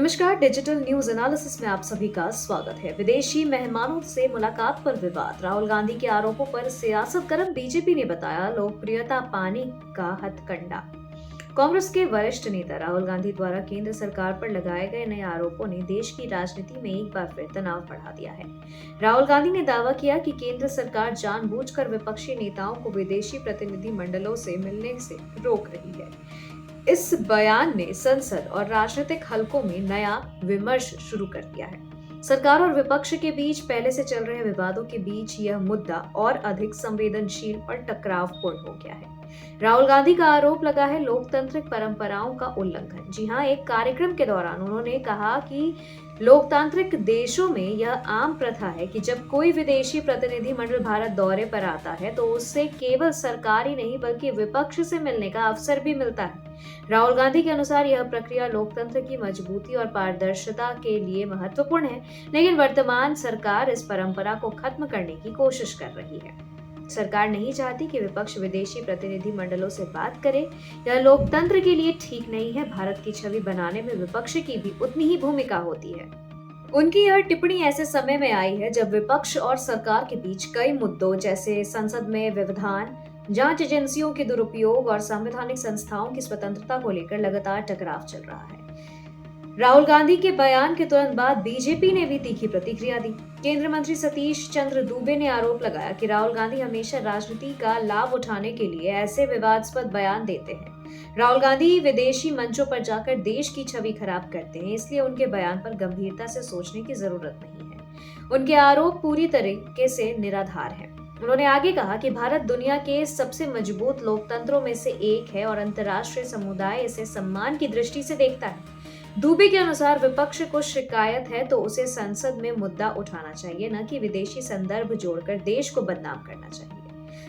नमस्कार। Digital news analysis में आप सभी का स्वागत है। विदेशी मेहमानों से मुलाकात पर विवाद, राहुल गांधी के आरोपों पर सियासत गर्म, बीजेपी ने बताया लोकप्रियता पाने का हथकंडा। कांग्रेस के वरिष्ठ नेता राहुल गांधी द्वारा केंद्र सरकार पर लगाए गए नए आरोपों ने देश की राजनीति में एक बार फिर तनाव बढ़ा दिया है। राहुल गांधी ने दावा किया कि केंद्र सरकार जानबूझकर विपक्षी नेताओं को विदेशी प्रतिनिधि मंडलों से मिलने से रोक रही है। इस बयान ने संसद और राजनीतिक हलकों में नया विमर्श शुरू कर दिया है। सरकार और विपक्ष के बीच पहले से चल रहे विवादों के बीच यह मुद्दा और अधिक संवेदनशील और टकरावपूर्ण हो गया है। राहुल गांधी का आरोप लगा है लोकतांत्रिक परंपराओं का उल्लंघन। जी हां, एक कार्यक्रम के दौरान उन्होंने कहा कि लोकतांत्रिक देशों में यह आम प्रथा है कि जब कोई विदेशी प्रतिनिधि मंडल भारत दौरे पर आता है तो उससे केवल सरकार ही नहीं बल्कि विपक्ष से मिलने का अवसर भी मिलता है। राहुल गांधी के अनुसार यह प्रक्रिया लोकतंत्र की मजबूती और पारदर्शिता के लिए महत्वपूर्ण है, लेकिन वर्तमान सरकार इस परंपरा को खत्म करने की कोशिश कर रही है। सरकार नहीं चाहती कि विपक्ष विदेशी प्रतिनिधि मंडलों से बात करे। यह लोकतंत्र के लिए ठीक नहीं है। भारत की छवि बनाने में विपक्ष की भी उतनी ही भूमिका होती है। उनकी यह टिप्पणी ऐसे समय में आई है जब विपक्ष और सरकार के बीच कई मुद्दों जैसे संसद में व्यवधान, जांच एजेंसियों के दुरुपयोग और संवैधानिक संस्थाओं की स्वतंत्रता को लेकर लगातार टकराव चल रहा है। राहुल गांधी के बयान के तुरंत बाद बीजेपी ने भी तीखी प्रतिक्रिया दी। केंद्रीय मंत्री सतीश चंद्र दूबे ने आरोप लगाया कि राहुल गांधी हमेशा राजनीति का लाभ उठाने के लिए ऐसे विवादास्पद बयान देते हैं। राहुल गांधी विदेशी मंचों पर जाकर देश की छवि खराब करते हैं, इसलिए उनके बयान पर गंभीरता से सोचने की जरूरत नहीं है। उनके आरोप पूरी तरीके से निराधार हैं। उन्होंने आगे कहा कि भारत दुनिया के सबसे मजबूत लोकतंत्रों में से एक है और अंतर्राष्ट्रीय समुदाय इसे सम्मान की दृष्टि से देखता है। दूबे के अनुसार विपक्ष को शिकायत है तो उसे संसद में मुद्दा उठाना चाहिए, न कि विदेशी संदर्भ जोड़कर देश को बदनाम करना चाहिए।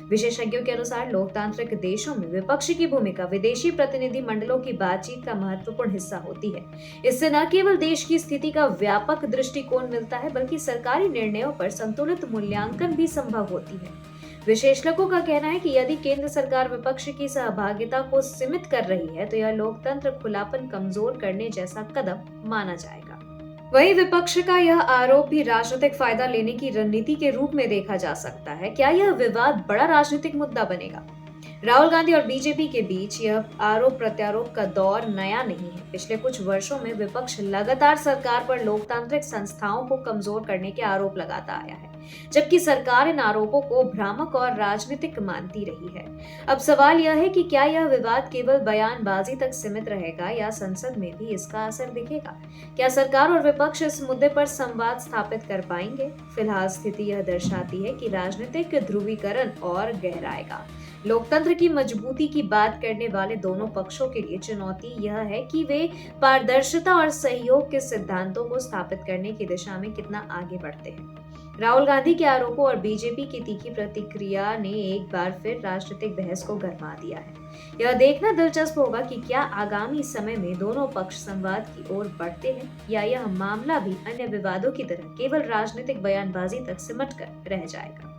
विशेषज्ञों के अनुसार लोकतांत्रिक देशों में विपक्ष की भूमिका विदेशी प्रतिनिधि मंडलों की बातचीत का महत्वपूर्ण हिस्सा होती है। इससे न केवल देश की स्थिति का व्यापक दृष्टिकोण मिलता है बल्कि सरकारी निर्णयों पर संतुलित मूल्यांकन भी संभव होती है। विशेषज्ञों का कहना है कि यदि केंद्र सरकार विपक्ष की सहभागिता को सीमित कर रही है तो यह लोकतंत्र खुलापन कमजोर करने जैसा कदम माना जाएगा। वहीं विपक्ष का यह आरोप भी राजनीतिक फायदा लेने की रणनीति के रूप में देखा जा सकता है। क्या यह विवाद बड़ा राजनीतिक मुद्दा बनेगा? राहुल गांधी और बीजेपी के बीच यह आरोप प्रत्यारोप का दौर नया नहीं है। पिछले कुछ वर्षों में विपक्ष लगातार सरकार पर लोकतांत्रिक संस्थाओं को कमजोर करने के आरोप लगाता आया है, जबकि सरकार इन आरोपों को भ्रामक और राजनीतिक मानती रही है। अब सवाल यह है कि क्या यह विवाद केवल बयानबाजी तक सीमित रहेगा या संसद में भी इसका असर दिखेगा? क्या सरकार और विपक्ष इस मुद्दे पर संवाद स्थापित कर पाएंगे? फिलहाल स्थिति यह दर्शाती है कि राजनीतिक ध्रुवीकरण और गहराएगा। लोकतंत्र की मजबूती की बात करने वाले दोनों पक्षों के लिए चुनौती यह है कि वे पारदर्शिता और सहयोग के सिद्धांतों को स्थापित करने की दिशा में कितना आगे बढ़ते हैं। राहुल गांधी के आरोपों और बीजेपी की तीखी प्रतिक्रिया ने एक बार फिर राजनीतिक बहस को गरमा दिया है। यह देखना दिलचस्प होगा कि क्या आगामी समय में दोनों पक्ष संवाद की ओर बढ़ते हैं या यह मामला भी अन्य विवादों की तरह केवल राजनीतिक बयानबाजी तक सिमट कर रह जाएगा।